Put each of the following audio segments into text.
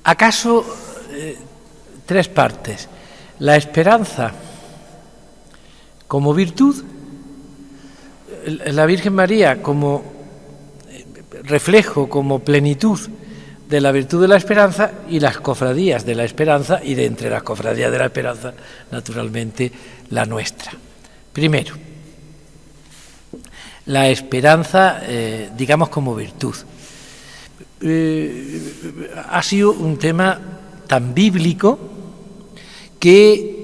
¿Acaso tres partes? La esperanza como virtud, la Virgen María como reflejo, como plenitud de la virtud de la esperanza, y las cofradías de la esperanza, y de entre las cofradías de la esperanza, naturalmente, la nuestra. Primero, la esperanza, digamos, como virtud. Ha sido un tema tan bíblico que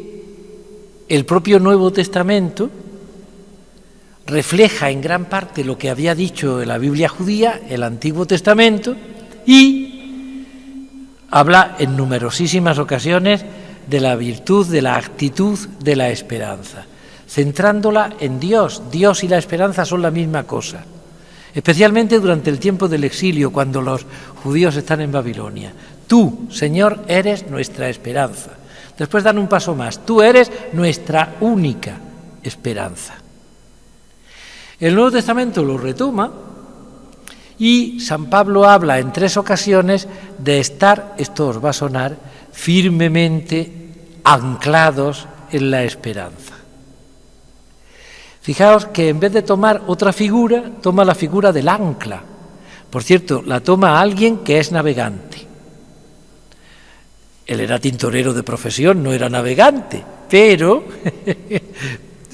el propio Nuevo Testamento refleja en gran parte lo que había dicho la Biblia judía, el Antiguo Testamento, y habla en numerosísimas ocasiones de la virtud, de la actitud de la esperanza, centrándola en Dios. Dios y la esperanza son la misma cosa, especialmente durante el tiempo del exilio, cuando los judíos están en Babilonia. Tú, Señor, eres nuestra esperanza. Después dan un paso más, tú eres nuestra única esperanza. El Nuevo Testamento lo retoma y San Pablo habla en 3 ocasiones de estar, esto os va a sonar, firmemente anclados en la esperanza. Fijaos que en vez de tomar otra figura, toma la figura del ancla. Por cierto, la toma alguien que es navegante. Él era tintorero de profesión, no era navegante, pero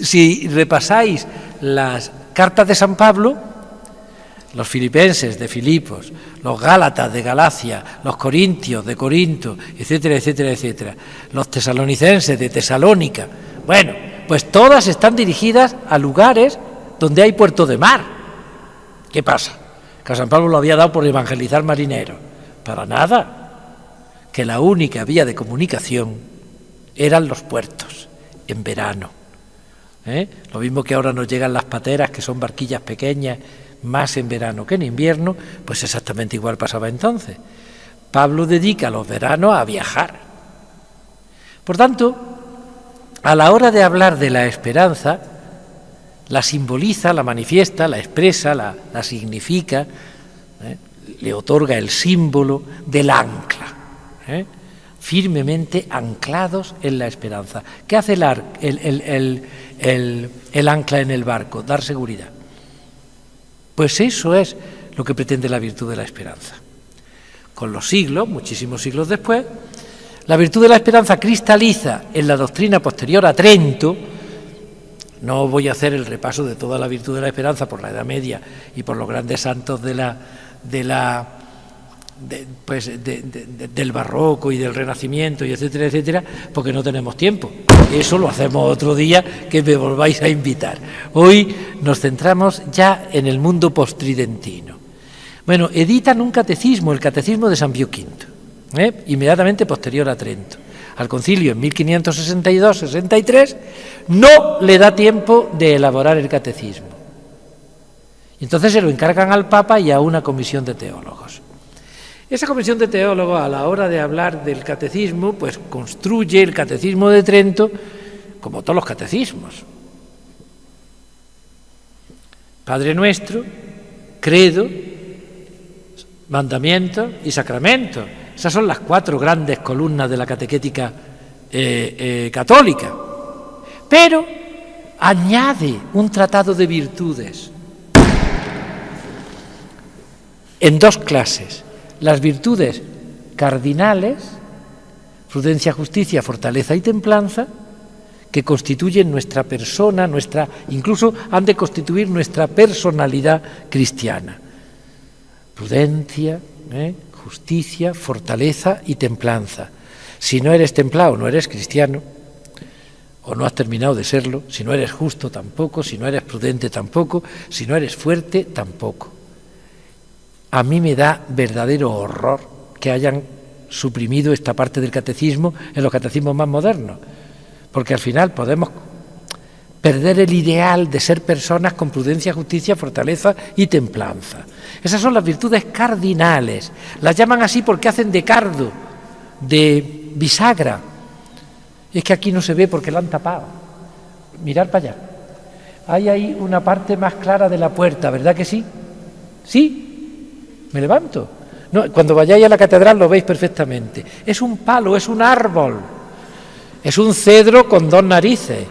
si repasáis las cartas de San Pablo, los filipenses de Filipos, los gálatas de Galacia, los corintios de Corinto, etcétera, etcétera, etcétera, los tesalonicenses de Tesalónica, bueno, pues todas están dirigidas a lugares donde hay puerto de mar. ¿Qué pasa? Que a San Pablo lo había dado por evangelizar marineros. Para nada. Que la única vía de comunicación eran los puertos, en verano. Lo mismo que ahora nos llegan las pateras, que son barquillas pequeñas, más en verano que en invierno, pues exactamente igual pasaba entonces. Pablo dedica los veranos a viajar. Por tanto, a la hora de hablar de la esperanza, la simboliza, la manifiesta, la expresa, la significa, le otorga el símbolo del ancla, firmemente anclados en la esperanza. ¿Qué hace el ancla en el barco? Dar seguridad. Pues eso es lo que pretende la virtud de la esperanza. Con los siglos, muchísimos siglos después, la virtud de la esperanza cristaliza en la doctrina posterior a Trento. No voy a hacer el repaso de toda la virtud de la esperanza por la Edad Media y por los grandes santos del barroco y del renacimiento y etcétera, etcétera, porque no tenemos tiempo. Eso lo hacemos otro día, que me volváis a invitar. Hoy nos centramos ya en el mundo postridentino. Bueno, editan un catecismo, el Catecismo de San Pío V, inmediatamente posterior a Trento. Al concilio en 1562-63 no le da tiempo de elaborar el catecismo. Y entonces se lo encargan al Papa y a una comisión de teólogos. Esa comisión de teólogos, a la hora de hablar del catecismo, pues construye el Catecismo de Trento como todos los catecismos. Padre Nuestro, credo, mandamientos y sacramentos. Esas son las 4 grandes columnas de la catequética católica. Pero añade un tratado de virtudes en 2 clases. Las virtudes cardinales, prudencia, justicia, fortaleza y templanza, que constituyen nuestra persona, incluso han de constituir nuestra personalidad cristiana. Prudencia, justicia, fortaleza y templanza. Si no eres templado, no eres cristiano, o no has terminado de serlo. Si no eres justo, tampoco. Si no eres prudente, tampoco. Si no eres fuerte, tampoco. A mí me da verdadero horror que hayan suprimido esta parte del catecismo en los catecismos más modernos, porque al final podemos perder el ideal de ser personas con prudencia, justicia, fortaleza y templanza. Esas son las virtudes cardinales. Las llaman así porque hacen de cardo, de bisagra. Es que aquí no se ve porque la han tapado. Mirad para allá. Hay ahí una parte más clara de la puerta, ¿verdad que sí? ¿Sí? ¿Me levanto? No, cuando vayáis a la catedral lo veis perfectamente. Es un palo, es un árbol, es un cedro con dos narices,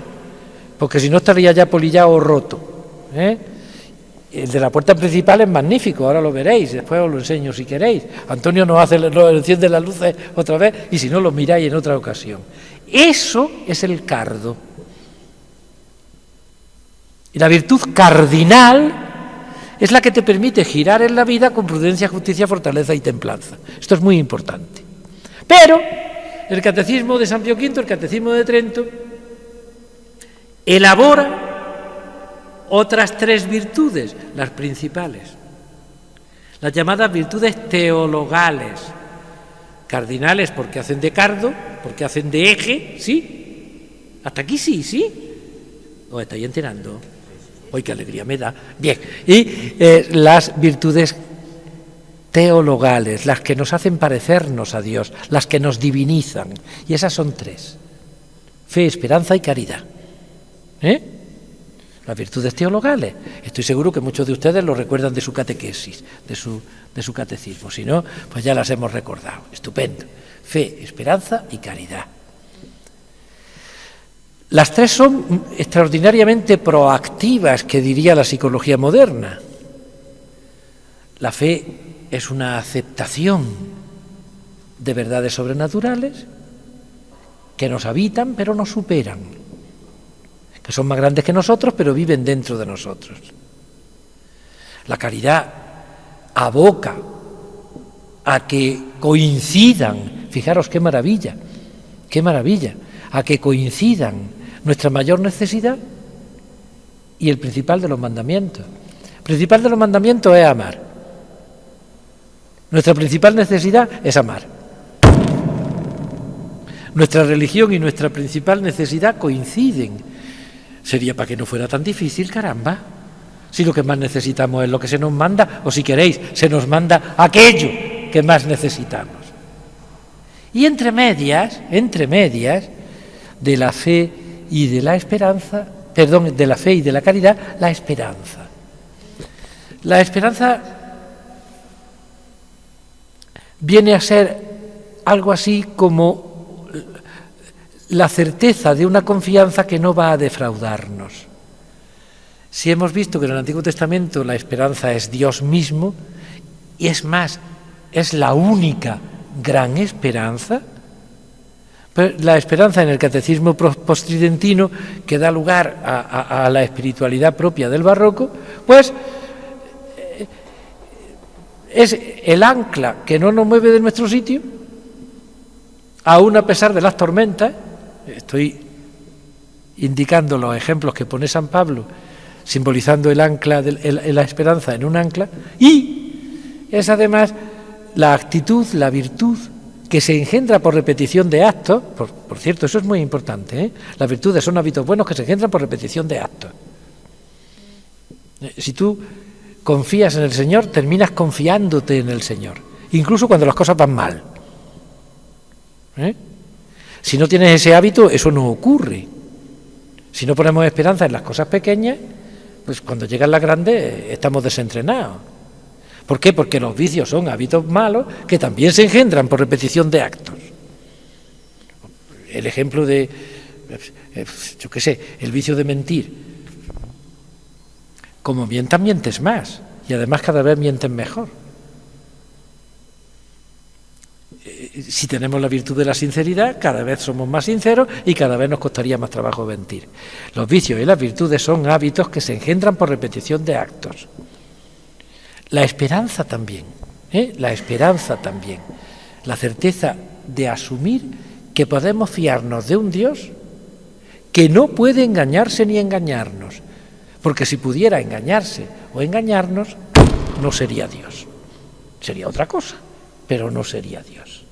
porque si no estaría ya polillado o roto, ¿eh? El de la puerta principal es magnífico, ahora lo veréis, después os lo enseño si queréis. Antonio nos enciende las luces otra vez y si no lo miráis en otra ocasión. Eso es el cardo. Y la virtud cardinal es la que te permite girar en la vida con prudencia, justicia, fortaleza y templanza. Esto es muy importante. Pero el Catecismo de San Pío V, el Catecismo de Trento, elabora otras tres virtudes, las principales, las llamadas virtudes teologales, cardinales porque hacen de cardo, porque hacen de eje, ¿sí? Hasta aquí sí, ¿sí? ¿Os estáis enterando? ¡Ay, qué alegría me da! Bien, y las virtudes teologales, las que nos hacen parecernos a Dios, las que nos divinizan, y esas son tres: fe, esperanza y caridad. Las virtudes teologales. Estoy seguro que muchos de ustedes lo recuerdan de su catequesis, de su catecismo. Si no, pues ya las hemos recordado. Estupendo. Fe, esperanza y caridad. Las tres son extraordinariamente proactivas, que diría la psicología moderna. La fe es una aceptación de verdades sobrenaturales que nos habitan pero nos superan, que son más grandes que nosotros, pero viven dentro de nosotros. La caridad aboca a que coincidan, fijaros qué maravilla, a que coincidan nuestra mayor necesidad y el principal de los mandamientos. El principal de los mandamientos es amar. Nuestra principal necesidad es amar. Nuestra religión y nuestra principal necesidad coinciden. Sería para que no fuera tan difícil, caramba. Si lo que más necesitamos es lo que se nos manda, o si queréis, se nos manda aquello que más necesitamos. Y entre medias de la fe y de la esperanza, perdón, de la fe y de la caridad, la esperanza. La esperanza viene a ser algo así como la certeza de una confianza que no va a defraudarnos. Si hemos visto que en el Antiguo Testamento la esperanza es Dios mismo, y es más, es la única gran esperanza, la esperanza en el catecismo postridentino, que da lugar a la espiritualidad propia del barroco, pues es el ancla que no nos mueve de nuestro sitio, aún a pesar de las tormentas. Estoy indicando los ejemplos que pone San Pablo, simbolizando el ancla, la esperanza en un ancla, y es además la actitud, la virtud que se engendra por repetición de actos. Por cierto, eso es muy importante, ¿eh? Las virtudes son hábitos buenos que se engendran por repetición de actos. Si tú confías en el Señor, terminas confiándote en el Señor, incluso cuando las cosas van mal. Si no tienes ese hábito, eso no ocurre. Si no ponemos esperanza en las cosas pequeñas, pues cuando llegan las grandes estamos desentrenados. ¿Por qué? Porque los vicios son hábitos malos que también se engendran por repetición de actos. El ejemplo de, yo qué sé, el vicio de mentir. Como mientas, mientes más, y además cada vez mientes mejor. Si tenemos la virtud de la sinceridad, cada vez somos más sinceros y cada vez nos costaría más trabajo mentir. Los vicios y las virtudes son hábitos que se engendran por repetición de actos. La esperanza también, la esperanza también, la certeza de asumir que podemos fiarnos de un Dios que no puede engañarse ni engañarnos, porque si pudiera engañarse o engañarnos, no sería Dios, sería otra cosa, pero no sería Dios.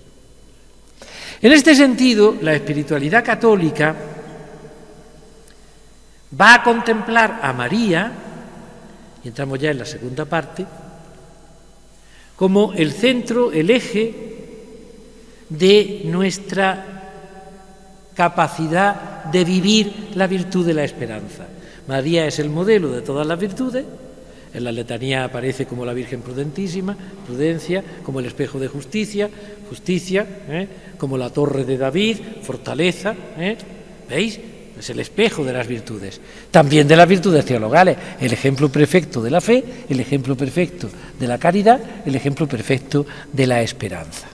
En este sentido, la espiritualidad católica va a contemplar a María, y entramos ya en la segunda parte, como el centro, el eje de nuestra capacidad de vivir la virtud de la esperanza. María es el modelo de todas las virtudes, En la letanía aparece como la Virgen prudentísima, prudencia, como el espejo de justicia, justicia, como la torre de David, fortaleza, ¿veis? Es el espejo de las virtudes. También de las virtudes teologales, el ejemplo perfecto de la fe, el ejemplo perfecto de la caridad, el ejemplo perfecto de la esperanza.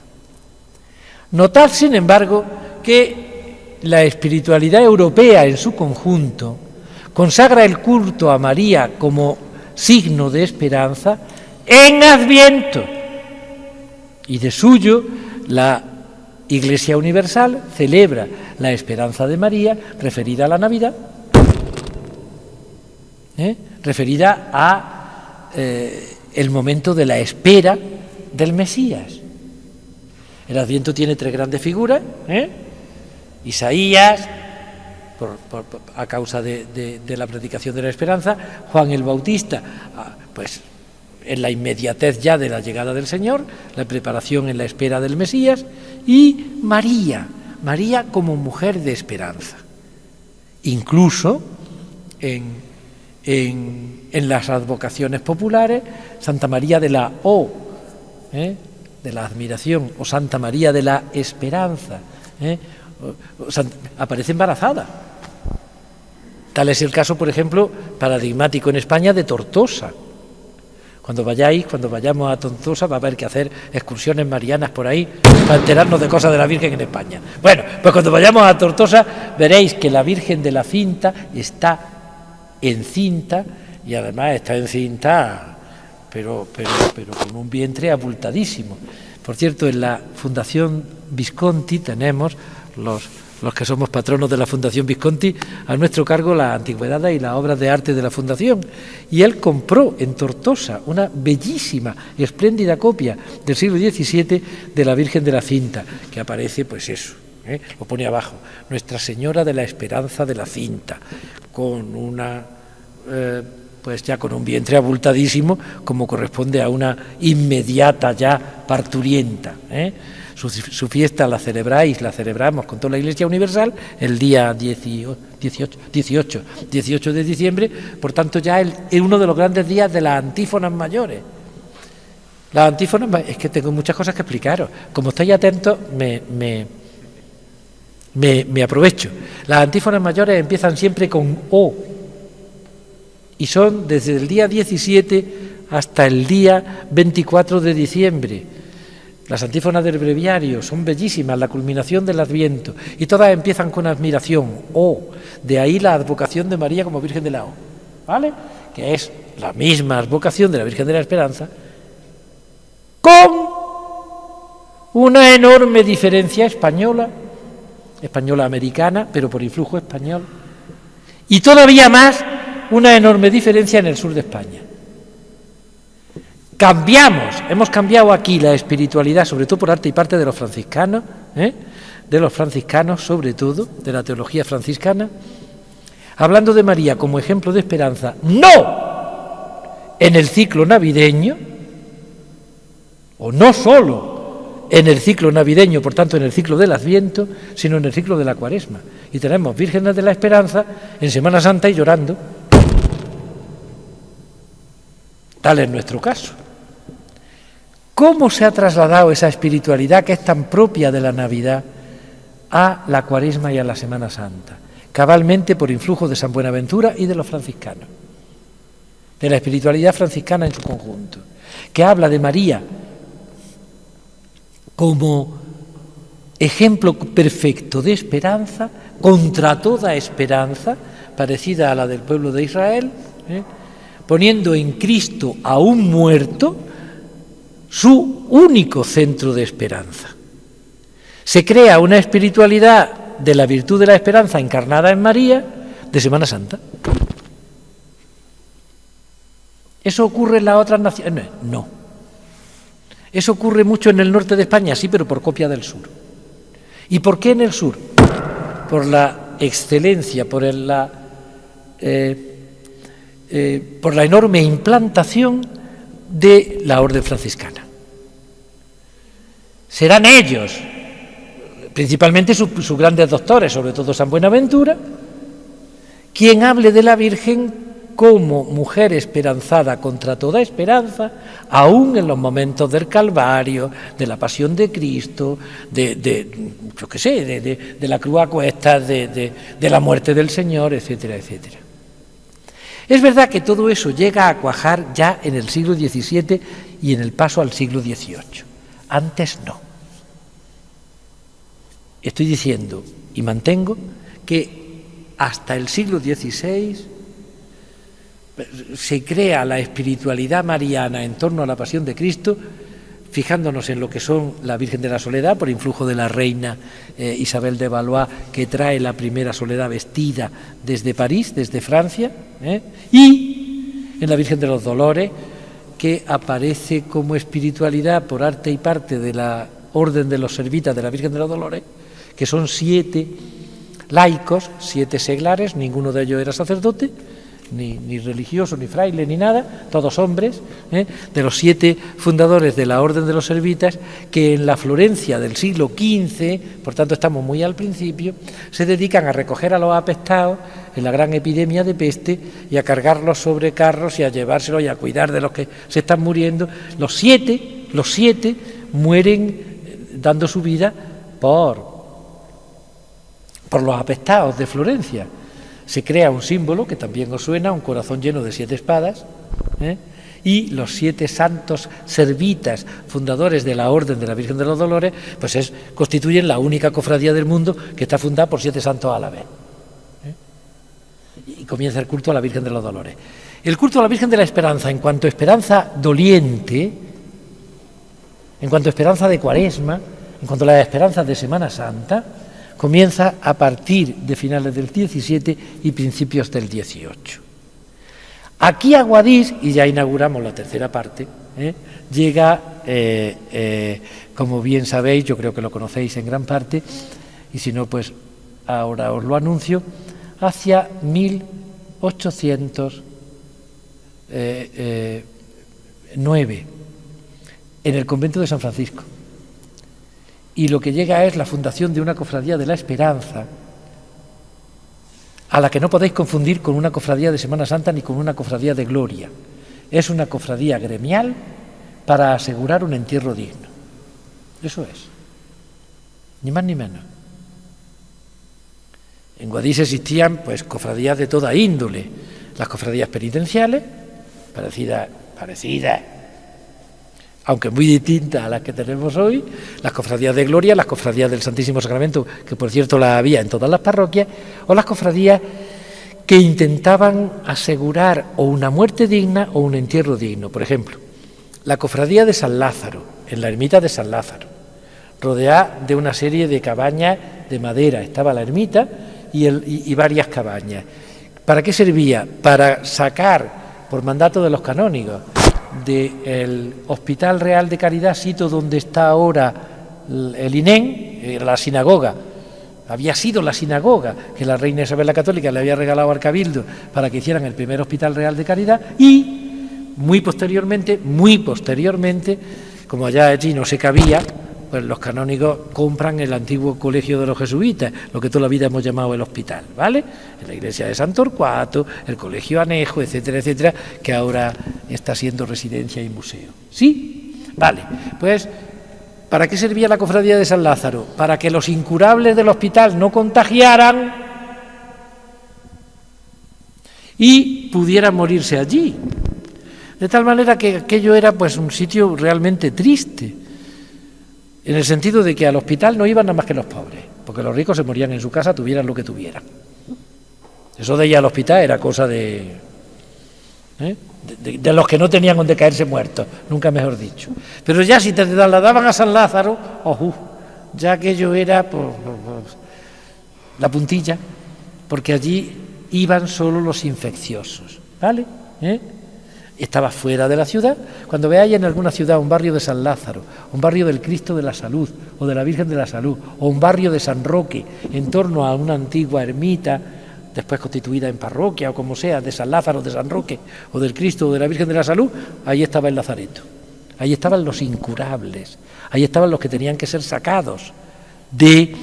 Notad, sin embargo, que la espiritualidad europea en su conjunto consagra el culto a María como signo de esperanza en Adviento, y de suyo la Iglesia Universal celebra la esperanza de María referida a la Navidad, referida a el momento de la espera del Mesías. El Adviento tiene 3 grandes figuras, Isaías, a causa de la predicación de la esperanza, Juan el Bautista, pues en la inmediatez ya de la llegada del Señor, la preparación en la espera del Mesías, y María como mujer de esperanza. Incluso en las advocaciones populares, Santa María de la de la admiración, o Santa María de la Esperanza, aparece embarazada. Tal es el caso, por ejemplo, paradigmático en España, de Tortosa. Cuando vayamos a Tortosa, va a haber que hacer excursiones marianas por ahí para enterarnos de cosas de la Virgen en España. Bueno, pues cuando vayamos a Tortosa veréis que la Virgen de la Cinta está encinta, y además está encinta pero con un vientre abultadísimo. Por cierto, en la Fundación Visconti tenemos los que somos patronos de la Fundación Visconti, a nuestro cargo las antigüedades y las obras de arte de la Fundación. Y él compró en Tortosa una bellísima y espléndida copia del siglo XVII de la Virgen de la Cinta, que aparece, pues eso, lo pone abajo, Nuestra Señora de la Esperanza de la Cinta, con una... pues ya con un vientre abultadísimo, como corresponde a una inmediata ya parturienta. Su fiesta la celebramos con toda la Iglesia Universal el día 18 de diciembre, por tanto ya es uno de los grandes días de las antífonas mayores. Las antífonas, es que tengo muchas cosas que explicaros, como estáis atentos me aprovecho. Las antífonas mayores empiezan siempre con O, y son desde el día 17 hasta el día 24 de diciembre. Las antífonas del breviario son bellísimas, la culminación del Adviento, y todas empiezan con admiración, de ahí la advocación de María como Virgen de la O, ¿vale? Que es la misma advocación de la Virgen de la Esperanza, con una enorme diferencia española-americana, pero por influjo español, y todavía más una enorme diferencia en el sur de España. Hemos cambiado aquí la espiritualidad, sobre todo por arte y parte de los franciscanos, sobre todo, de la teología franciscana, hablando de María como ejemplo de esperanza, no en el ciclo navideño, o no solo en el ciclo navideño, por tanto en el ciclo del Adviento, sino en el ciclo de la Cuaresma. Y tenemos vírgenes de la esperanza en Semana Santa y llorando. Tal es nuestro caso. ¿Cómo se ha trasladado esa espiritualidad que es tan propia de la Navidad a la Cuaresma y a la Semana Santa? Cabalmente por influjo de San Buenaventura y de los franciscanos, de la espiritualidad franciscana en su conjunto, que habla de María como ejemplo perfecto de esperanza, contra toda esperanza, parecida a la del pueblo de Israel, poniendo en Cristo aún muerto su único centro de esperanza. Se crea una espiritualidad de la virtud de la esperanza encarnada en María de Semana Santa. ¿Eso ocurre en las otras naciones? No. Eso ocurre mucho en el norte de España, sí, pero por copia del sur. ¿Y por qué en el sur? Por la excelencia, por la enorme implantación de la orden franciscana. Serán ellos, principalmente sus grandes doctores, sobre todo San Buenaventura, quien hable de la Virgen como mujer esperanzada contra toda esperanza, aún en los momentos del Calvario, de la pasión de Cristo, yo qué sé, de la cruz a cuestas, de la muerte del Señor, etcétera, etcétera. Es verdad que todo eso llega a cuajar ya en el siglo XVII y en el paso al siglo XVIII. Antes no. Estoy diciendo y mantengo que hasta el siglo XVI se crea la espiritualidad mariana en torno a la pasión de Cristo, fijándonos en lo que son la Virgen de la Soledad, por influjo de la reina Isabel de Valois, que trae la primera soledad vestida desde París, desde Francia, y en la Virgen de los Dolores, que aparece como espiritualidad por arte y parte de la Orden de los Servitas de la Virgen de los Dolores, que son 7 laicos, 7 seglares, ninguno de ellos era sacerdote, ni religioso, ni fraile, ni nada, todos hombres, de los 7 fundadores de la Orden de los Servitas, que en la Florencia del siglo XV, por tanto estamos muy al principio, se dedican a recoger a los apestados en la gran epidemia de peste y a cargarlos sobre carros y a llevárselos y a cuidar de los que se están muriendo. Los siete mueren dando su vida por los apestados de Florencia. Se crea un símbolo que también os suena, un corazón lleno de 7 espadas, y los 7 santos servitas, fundadores de la Orden de la Virgen de los Dolores, pues constituyen la única cofradía del mundo que está fundada por 7 santos a la vez. Y comienza el culto a la Virgen de los Dolores. El culto a la Virgen de la Esperanza, en cuanto a esperanza doliente, en cuanto a esperanza de Cuaresma, en cuanto a las esperanzas de Semana Santa, comienza a partir de finales del XVII y principios del XVIII. Aquí a Guadix, y ya inauguramos la tercera parte, llega, como bien sabéis, yo creo que lo conocéis en gran parte, y si no, pues ahora os lo anuncio, hacia 1809, en el convento de San Francisco. Y lo que llega es la fundación de una cofradía de la Esperanza, a la que no podéis confundir con una cofradía de Semana Santa ni con una cofradía de Gloria. Es una cofradía gremial para asegurar un entierro digno. Eso es. Ni más ni menos. En Guadix existían pues cofradías de toda índole. Las cofradías penitenciales, parecidas, aunque muy distintas a las que tenemos hoy, las cofradías de Gloria, las cofradías del Santísimo Sacramento, que por cierto las había en todas las parroquias, o las cofradías que intentaban asegurar o una muerte digna o un entierro digno. Por ejemplo, la cofradía de San Lázaro, en la ermita de San Lázaro, rodeada de una serie de cabañas de madera. Estaba la ermita y varias cabañas. ¿Para qué servía? Para sacar, por mandato de los canónigos, del Hospital Real de Caridad, sitio donde está ahora el INEM, la sinagoga. Había sido la sinagoga que la reina Isabel la Católica le había regalado al Cabildo para que hicieran el primer Hospital Real de Caridad, y muy posteriormente, como allá allí no se cabía, pues los canónigos compran el antiguo colegio de los jesuitas, lo que toda la vida hemos llamado el hospital, ¿vale? En la iglesia de San Torcuato, el colegio Anejo, etcétera, etcétera, que ahora está siendo residencia y museo. ¿Sí? Vale, pues ¿para qué servía la cofradía de San Lázaro? Para que los incurables del hospital no contagiaran y pudieran morirse allí. De tal manera que aquello era pues un sitio realmente triste, en el sentido de que al hospital no iban nada más que los pobres, porque los ricos se morían en su casa, tuvieran lo que tuvieran. Eso de ir al hospital era cosa de los que no tenían donde caerse muertos, nunca mejor dicho. Pero ya si te la daban a San Lázaro, ya aquello era la puntilla, porque allí iban solo los infecciosos, ¿vale? Estaba fuera de la ciudad. Cuando veáis en alguna ciudad un barrio de San Lázaro, un barrio del Cristo de la Salud o de la Virgen de la Salud, o un barrio de San Roque en torno a una antigua ermita después constituida en parroquia o como sea, de San Lázaro, de San Roque o del Cristo o de la Virgen de la Salud, ahí estaba el lazareto, ahí estaban los incurables, ahí estaban los que tenían que ser sacados de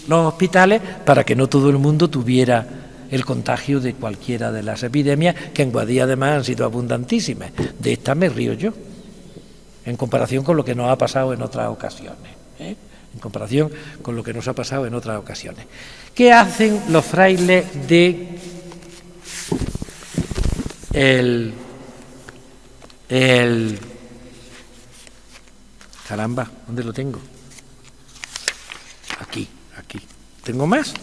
los hospitales para que no todo el mundo tuviera el contagio de cualquiera de las epidemias, que en Guadix además han sido abundantísimas. De esta me río yo, en comparación con lo que nos ha pasado en otras ocasiones, ¿eh? En comparación con lo que nos ha pasado en otras ocasiones. ¿Qué hacen los frailes de caramba, ¿dónde lo tengo? Aquí. ¿Tengo más?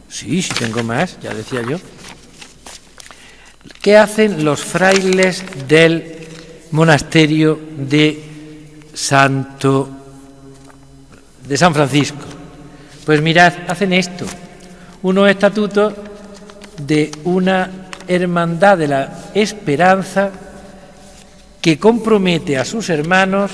Sí, tengo más, ya decía yo. ¿Qué hacen los frailes del monasterio de San Francisco? Pues mirad, hacen esto, unos estatutos de una hermandad de la esperanza que compromete a sus hermanos.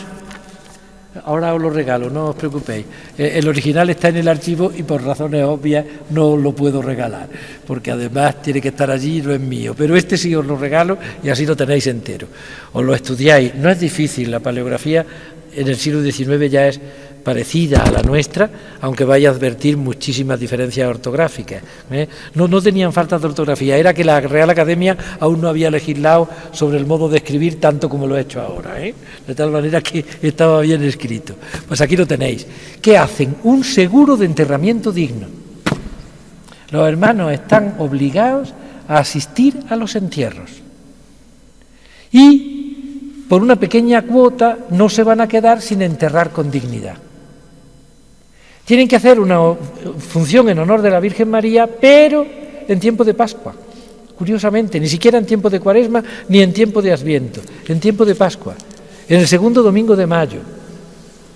Ahora os lo regalo, no os preocupéis. El original está en el archivo y por razones obvias no os lo puedo regalar, porque además tiene que estar allí y no es mío. Pero este sí os lo regalo y así lo tenéis entero. Os lo estudiáis. No es difícil, la paleografía en el siglo XIX ya es parecida a la nuestra, aunque vaya a advertir muchísimas diferencias ortográficas, ¿eh? No tenían falta de ortografía, era que la Real Academia aún no había legislado sobre el modo de escribir tanto como lo he hecho ahora, ¿eh? De tal manera que estaba bien escrito. Pues aquí lo tenéis. ¿Qué hacen? Un seguro de enterramiento digno. Los hermanos están obligados a asistir a los entierros y por una pequeña cuota no se van a quedar sin enterrar con dignidad. Tienen que hacer una función en honor de la Virgen María, pero en tiempo de Pascua. Curiosamente, ni siquiera en tiempo de Cuaresma ni en tiempo de Adviento, en tiempo de Pascua, en el segundo domingo de mayo.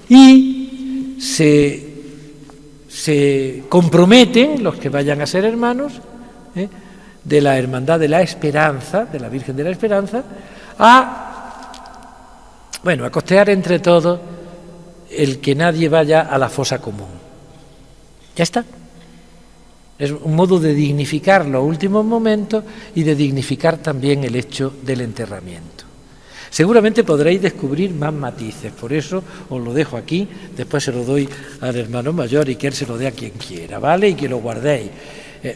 Y se comprometen los que vayan a ser hermanos de la Hermandad de la Esperanza, de la Virgen de la Esperanza, a costear entre todos el que nadie vaya a la fosa común. Ya está. Es un modo de dignificar los últimos momentos y de dignificar también el hecho del enterramiento. Seguramente podréis descubrir más matices, por eso os lo dejo aquí, después se lo doy al hermano mayor y que él se lo dé a quien quiera, ¿vale? Y que lo guardéis.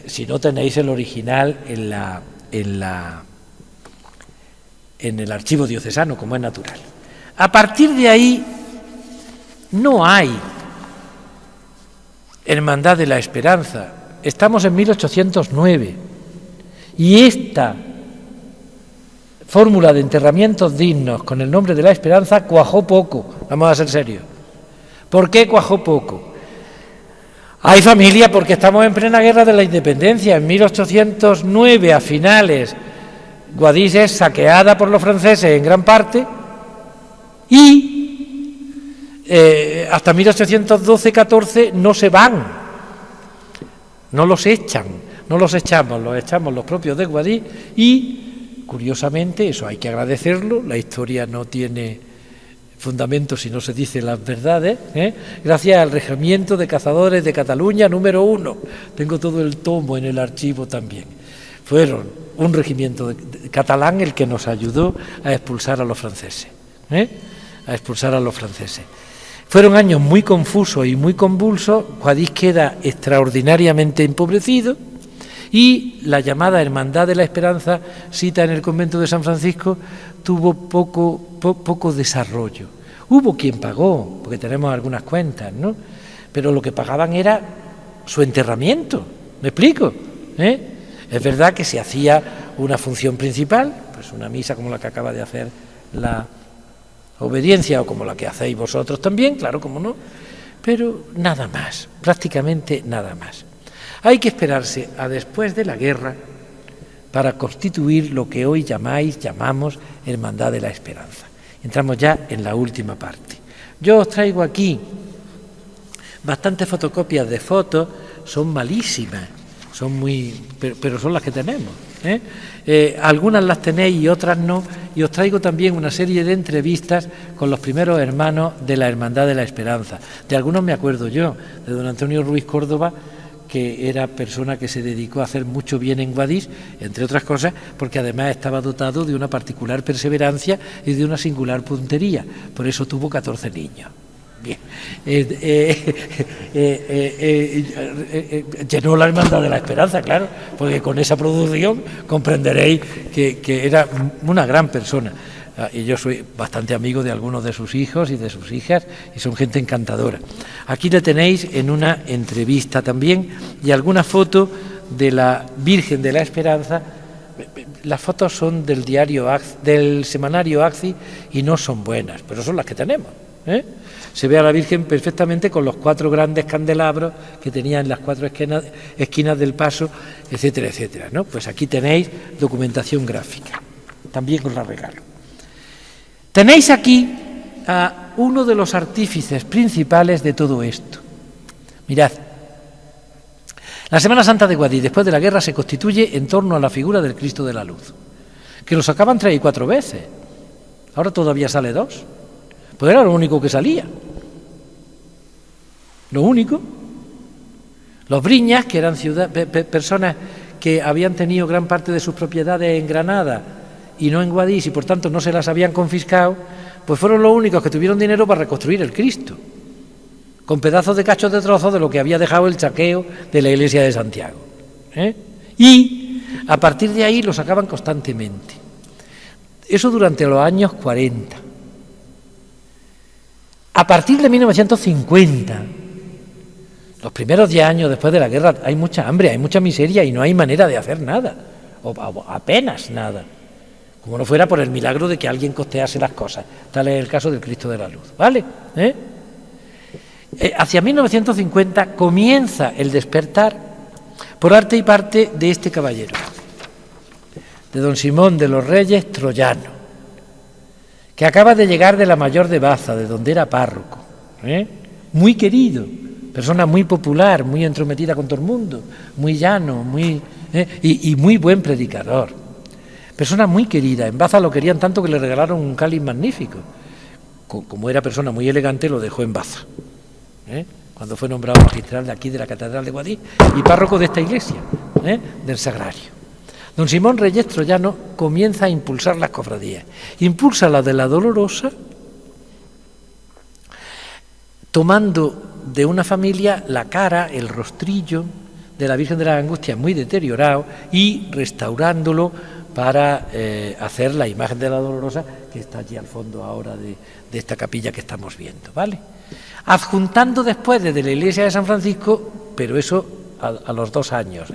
Si no tenéis el original en el archivo diocesano, como es natural. A partir de ahí no hay Hermandad de la Esperanza. Estamos en 1809 y esta fórmula de enterramientos dignos con el nombre de la Esperanza cuajó poco, vamos a ser serios. ¿Por qué cuajó poco? Hay familia porque estamos en plena guerra de la independencia. En 1809, a finales, Guadix es saqueada por los franceses en gran parte y hasta 1812-14 no se van, no los echan, no los echamos, los echamos los propios de Guadix y, curiosamente, eso hay que agradecerlo, la historia no tiene fundamento si no se dicen las verdades, gracias al Regimiento de Cazadores de Cataluña número 1, tengo todo el tomo en el archivo también, fueron un regimiento catalán el que nos ayudó a expulsar a los franceses, Fueron años muy confusos y muy convulsos. Guadix queda extraordinariamente empobrecido y la llamada Hermandad de la Esperanza, cita en el convento de San Francisco, tuvo poco desarrollo. Hubo quien pagó, porque tenemos algunas cuentas, ¿no? Pero lo que pagaban era su enterramiento, ¿me explico? Es verdad que se hacía una función principal, pues una misa como la que acaba de hacer la Obediencia o como la que hacéis vosotros también, claro, como no, pero nada más, prácticamente nada más. Hay que esperarse a después de la guerra para constituir lo que hoy llamamos Hermandad de la Esperanza. Entramos ya en la última parte. Yo os traigo aquí bastantes fotocopias de fotos, son malísimas, pero son las que tenemos. Algunas las tenéis y otras no, y os traigo también una serie de entrevistas con los primeros hermanos de la Hermandad de la Esperanza. De algunos me acuerdo yo, de don Antonio Ruiz Córdoba, que era persona que se dedicó a hacer mucho bien en Guadix, entre otras cosas, porque además estaba dotado de una particular perseverancia y de una singular puntería, por eso tuvo 14 niños. Bien. Llenó la Hermandad de la Esperanza, claro, porque con esa producción comprenderéis que era una gran persona. Y yo soy bastante amigo de algunos de sus hijos y de sus hijas, y son gente encantadora. Aquí le tenéis en una entrevista también, y alguna foto de la Virgen de la Esperanza. Las fotos son del semanario ACCI y no son buenas, pero son las que tenemos, ¿eh? Se ve a la Virgen perfectamente con los 4 grandes candelabros que tenía en las 4 esquinas del paso, etcétera, etcétera, ¿no? Pues aquí tenéis documentación gráfica, también os la regalo. Tenéis aquí a uno de los artífices principales de todo esto. Mirad, la Semana Santa de Guadix, después de la guerra, se constituye en torno a la figura del Cristo de la Luz, que lo sacaban 3 y 4 veces, ahora todavía sale 2, pues era lo único que salía, lo único. Los Briñas, que eran personas que habían tenido gran parte de sus propiedades en Granada y no en Guadix, y por tanto no se las habían confiscado, pues fueron los únicos que tuvieron dinero para reconstruir el Cristo, con pedazos de cachos de trozos de lo que había dejado el saqueo de la iglesia de Santiago, ¿eh? Y a partir de ahí lo sacaban constantemente. Eso durante los años 40. A partir de 1950, los primeros 10 años después de la guerra, hay mucha hambre, hay mucha miseria y no hay manera de hacer nada, o apenas nada, como no fuera por el milagro de que alguien costease las cosas. Tal es el caso del Cristo de la Luz, ¿vale? Hacia 1950 comienza el despertar por arte y parte de este caballero, de don Simón de los Reyes Troyano, que acaba de llegar de la Mayor de Baza, de donde era párroco, muy querido, persona muy popular, muy entrometida con todo el mundo, muy llano, y muy buen predicador, persona muy querida. En Baza lo querían tanto que le regalaron un cáliz magnífico. Como era persona muy elegante, lo dejó en Baza, cuando fue nombrado magistral de aquí de la Catedral de Guadix y párroco de esta iglesia, del Sagrario. Don Simón Reyes Troyano comienza a impulsar las cofradías, impulsa la de la Dolorosa, tomando de una familia la cara, el rostrillo de la Virgen de las Angustias muy deteriorado y restaurándolo para hacer la imagen de la Dolorosa que está allí al fondo ahora de esta capilla que estamos viendo, ¿vale? Adjuntando después desde la iglesia de San Francisco, pero eso a los 2 años,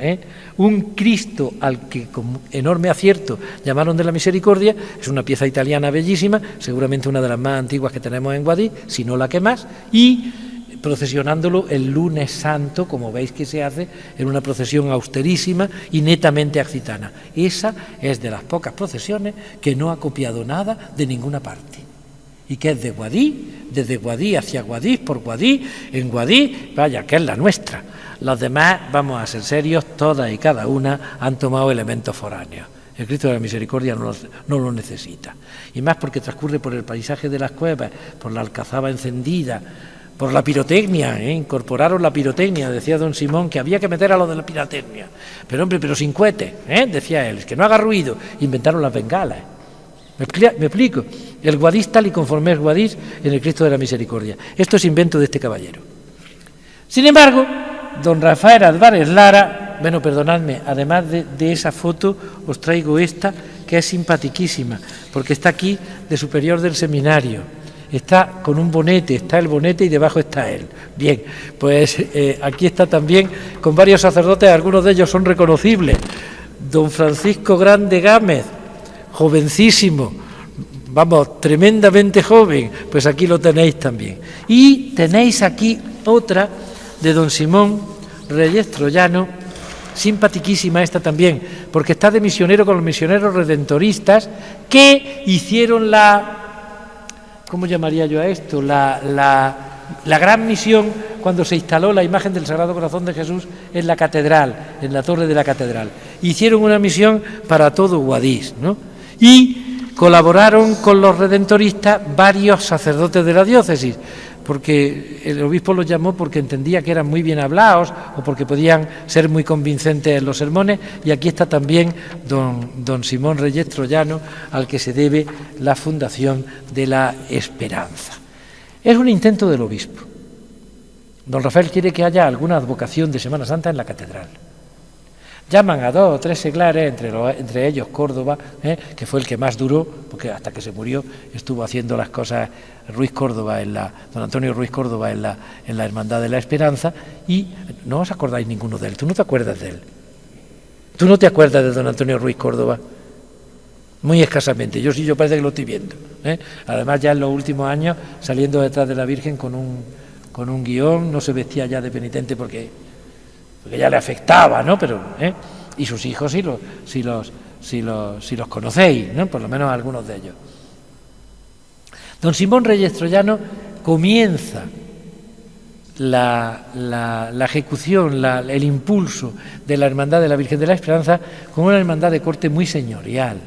un Cristo al que con enorme acierto llamaron de la Misericordia. Es una pieza italiana bellísima, seguramente una de las más antiguas que tenemos en Guadix, si no la que más, y procesionándolo el lunes santo, como veis que se hace en una procesión austerísima y netamente accitana. Esa es de las pocas procesiones que no ha copiado nada de ninguna parte, y que es de Guadix, desde Guadix hacia Guadix, por Guadix, en Guadix, vaya, que es la nuestra. Los demás, vamos a ser serios, todas y cada una han tomado elementos foráneos. El Cristo de la Misericordia no lo necesita, y más porque transcurre por el paisaje de las cuevas, por la alcazaba encendida, por la pirotecnia, incorporaron la pirotecnia. Decía don Simón que había que meter a lo de la pirotecnia, pero hombre, pero sin cohetes, decía él, que no haga ruido. Inventaron las bengalas. ¿Me explico? El Guadix tal y conforme es Guadix en el Cristo de la Misericordia. Esto es invento de este caballero. Sin embargo, don Rafael Álvarez Lara, bueno, perdonadme, además de esa foto os traigo esta, que es simpaticísima, porque está aquí de superior del seminario. Está con un bonete, está el bonete y debajo está él. Bien, pues aquí está también con varios sacerdotes, algunos de ellos son reconocibles. Don Francisco Grande Gámez, jovencísimo, vamos, tremendamente joven, pues aquí lo tenéis también. Y tenéis aquí otra de don Simón Reyes Troyano, simpaticísima esta también, porque está de misionero con los misioneros redentoristas que hicieron ¿cómo llamaría yo a esto? La gran misión cuando se instaló la imagen del Sagrado Corazón de Jesús en la catedral, en la torre de la catedral. Hicieron una misión para todo Guadix, ¿no? Y colaboraron con los redentoristas varios sacerdotes de la diócesis, porque el obispo los llamó porque entendía que eran muy bien hablados o porque podían ser muy convincentes en los sermones. Y aquí está también don Simón Reyes Troyano, al que se debe la fundación de la Esperanza. Es un intento del obispo. Don Rafael quiere que haya alguna advocación de Semana Santa en la catedral. Llaman a 2 o 3 seglares, entre ellos Córdoba, que fue el que más duró, porque hasta que se murió estuvo haciendo las cosas don Antonio Ruiz Córdoba en la Hermandad de la Esperanza, y no os acordáis ninguno de él. Tú no te acuerdas de él. Tú no te acuerdas de don Antonio Ruiz Córdoba. Muy escasamente. Yo sí, yo parece que lo estoy viendo. Además, ya en los últimos años, saliendo detrás de la Virgen con un guión, no se vestía ya de penitente porque ya le afectaba, ¿no? Pero, y sus hijos si los conocéis, ¿no? Por lo menos algunos de ellos. Don Simón Reyes Troyano comienza la ejecución, el impulso de la Hermandad de la Virgen de la Esperanza como una hermandad de corte muy señorial.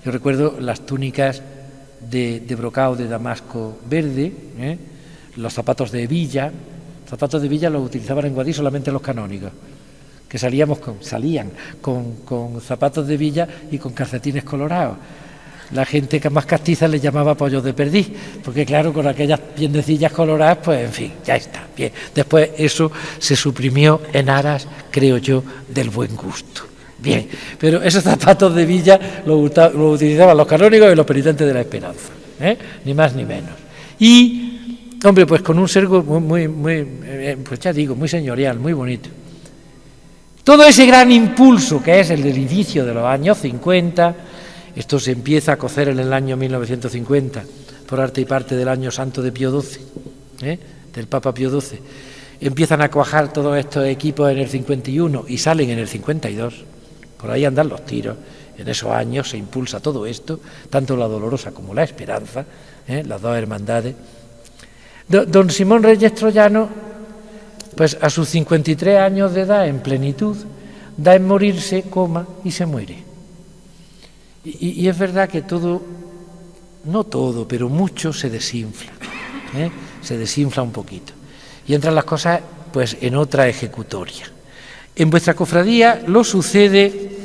Yo recuerdo las túnicas de brocado de damasco verde, los zapatos de hebilla. Zapatos de villa los utilizaban en Guadix solamente los canónigos, que salían con zapatos de villa y con calcetines colorados. La gente que más castiza les llamaba pollos de perdiz, porque claro, con aquellas piernecillas coloradas, pues en fin, ya está, bien. Después eso se suprimió en aras, creo yo, del buen gusto. Bien, pero esos zapatos de villa los utilizaban los canónigos y los penitentes de la Esperanza, ni más ni menos. Y hombre, pues con un sergo pues ya digo, muy señorial, muy bonito. Todo ese gran impulso que es el del inicio de los años 50, esto se empieza a cocer en el año 1950, por arte y parte del año santo de Pío XII, del Papa Pío XII. Empiezan a cuajar todos estos equipos en el 51 y salen en el 52, por ahí andan los tiros. En esos años se impulsa todo esto, tanto la Dolorosa como la Esperanza, las dos hermandades. Don Simón Reyes Troyano, pues a sus 53 años de edad, en plenitud, da en morirse, y se muere. Y es verdad que todo, no todo, pero mucho se desinfla, se desinfla un poquito. Y entran las cosas, pues, en otra ejecutoria. En vuestra cofradía lo sucede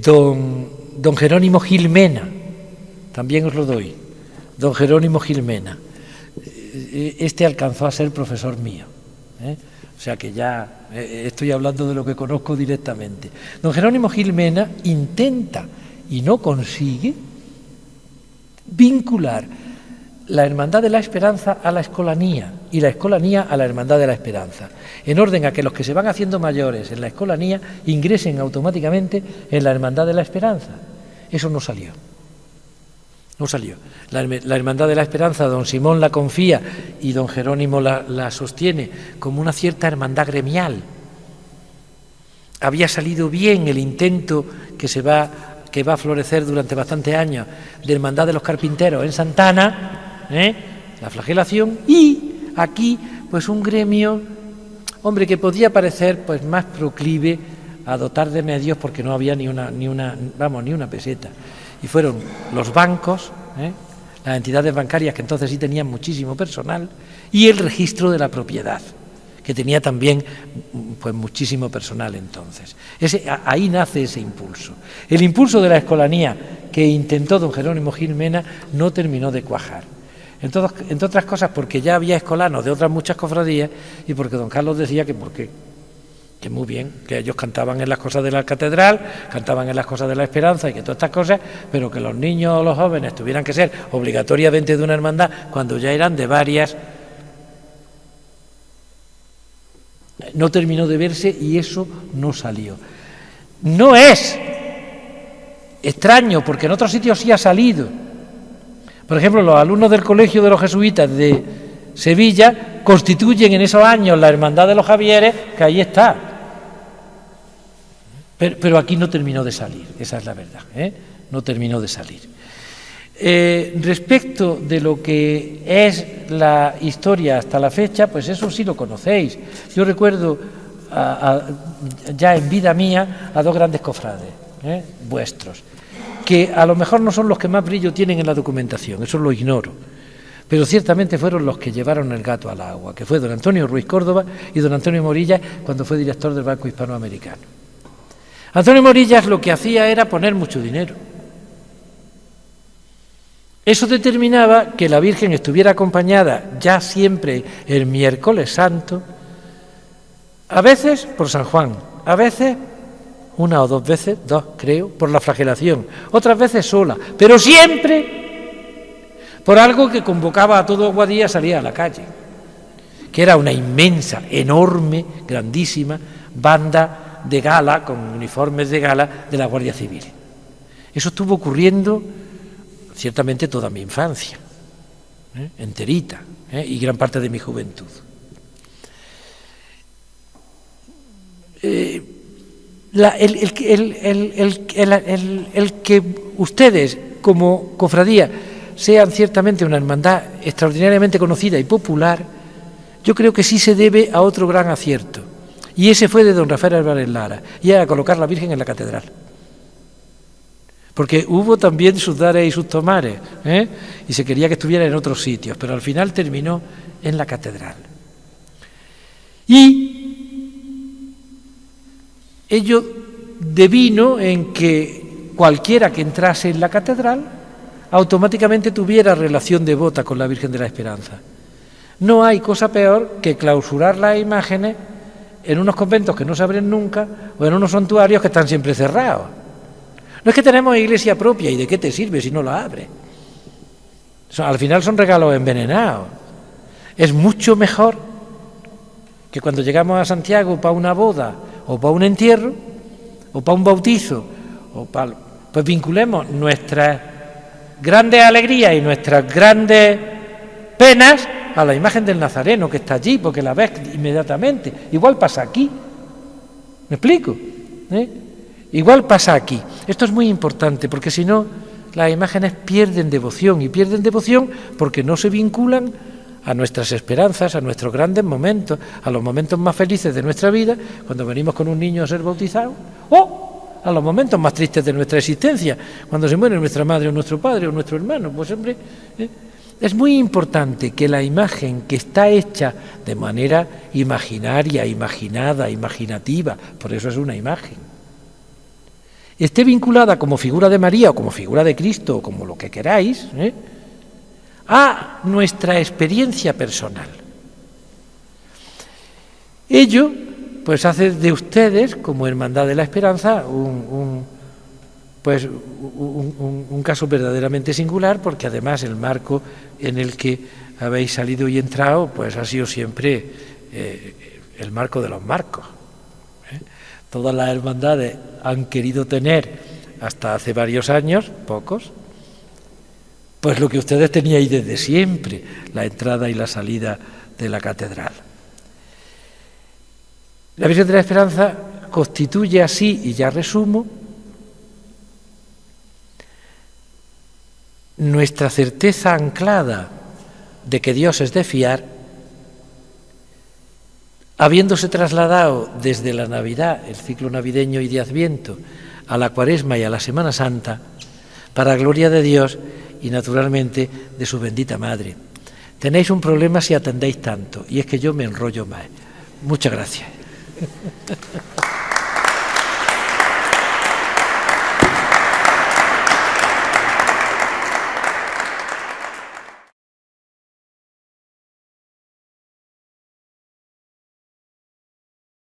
don Jerónimo Gil Mena. También os lo doy, don Jerónimo Gil Mena. Este alcanzó a ser profesor mío, o sea que ya estoy hablando de lo que conozco directamente. Don Jerónimo Gil Mena intenta y no consigue vincular la Hermandad de la Esperanza a la Escolanía y la Escolanía a la Hermandad de la Esperanza, en orden a que los que se van haciendo mayores en la Escolanía ingresen automáticamente en la Hermandad de la Esperanza. Eso no salió. No salió. La Hermandad de la Esperanza, don Simón la confía y don Jerónimo la sostiene como una cierta hermandad gremial. Había salido bien el intento que va a florecer durante bastantes años de Hermandad de los Carpinteros en Santana, la flagelación, y aquí pues un gremio, hombre, que podía parecer pues más proclive a dotar de medios porque no había ni una peseta. Y fueron los bancos, las entidades bancarias que entonces sí tenían muchísimo personal, y el registro de la propiedad, que tenía también pues muchísimo personal entonces. Ahí nace ese impulso. El impulso de la Escolanía que intentó don Jerónimo Gil Mena no terminó de cuajar. Entre otras cosas porque ya había escolanos de otras muchas cofradías y porque don Carlos decía que por qué. Que muy bien, que ellos cantaban en las cosas de la catedral, cantaban en las cosas de la Esperanza y que todas estas cosas, pero que los niños o los jóvenes tuvieran que ser obligatoriamente de una hermandad cuando ya eran de varias. No terminó de verse y eso no salió. No es extraño, porque en otros sitios sí ha salido. Por ejemplo, los alumnos del Colegio de los Jesuitas de Sevilla constituyen en esos años la Hermandad de los Javieres, que ahí está. Pero aquí no terminó de salir, esa es la verdad, no terminó de salir. Respecto de lo que es la historia hasta la fecha, pues eso sí lo conocéis. Yo recuerdo ya en vida mía a dos grandes cofrades vuestros, que a lo mejor no son los que más brillo tienen en la documentación, eso lo ignoro, pero ciertamente fueron los que llevaron el gato al agua, que fue don Antonio Ruiz Córdoba y don Antonio Morillas cuando fue director del Banco Hispanoamericano. Antonio Morillas lo que hacía era poner mucho dinero. Eso determinaba que la Virgen estuviera acompañada ya siempre el miércoles santo, a veces por San Juan, a veces una o dos veces, dos creo, por la flagelación, otras veces sola, pero siempre por algo que convocaba a todo Aguadí a salir a la calle, que era una inmensa, enorme, grandísima banda de gala, con uniformes de gala de la Guardia Civil. Eso estuvo ocurriendo ciertamente toda mi infancia, enterita, y gran parte de mi juventud. El que ustedes, como cofradía, sean ciertamente una hermandad extraordinariamente conocida y popular, yo creo que sí se debe a otro gran acierto, y ese fue de don Rafael Álvarez Lara, y era colocar la Virgen en la catedral. Porque hubo también sus dares y sus tomares, y se quería que estuviera en otros sitios, pero al final terminó en la catedral. Y ello devino en que cualquiera que entrase en la catedral automáticamente tuviera relación devota con la Virgen de la Esperanza. No hay cosa peor que clausurar las imágenes en unos conventos que no se abren nunca o en unos santuarios que están siempre cerrados. No es que tenemos iglesia propia, ¿y de qué te sirve si no la abres? Al final son regalos envenenados. Es mucho mejor que cuando llegamos a Santiago para una boda o para un entierro o para un bautizo, pues vinculemos nuestras grandes alegrías y nuestras grandes penas a la imagen del Nazareno que está allí, porque la ves inmediatamente. Igual pasa aquí. ¿Me explico? Igual pasa aquí. Esto es muy importante, porque si no, las imágenes pierden devoción, y pierden devoción porque no se vinculan a nuestras esperanzas, a nuestros grandes momentos, a los momentos más felices de nuestra vida, cuando venimos con un niño a ser bautizado, o a los momentos más tristes de nuestra existencia, cuando se muere nuestra madre o nuestro padre o nuestro hermano. Pues hombre, es muy importante que la imagen que está hecha de manera imaginaria, imaginada, imaginativa, por eso es una imagen, esté vinculada como figura de María o como figura de Cristo o como lo que queráis, a nuestra experiencia personal. Ello, pues, hace de ustedes, como Hermandad de la Esperanza, un caso verdaderamente singular, porque además el marco en el que habéis salido y entrado, pues ha sido siempre el marco de los marcos. Todas las hermandades han querido tener, hasta hace varios años, pocos, pues lo que ustedes teníais desde siempre, la entrada y la salida de la catedral. La Virgen de la Esperanza constituye así, y ya resumo, nuestra certeza anclada de que Dios es de fiar, habiéndose trasladado desde la Navidad, el ciclo navideño y de Adviento, a la Cuaresma y a la Semana Santa, para gloria de Dios y naturalmente de su bendita Madre. Tenéis un problema si atendéis tanto, y es que yo me enrollo más. Muchas gracias.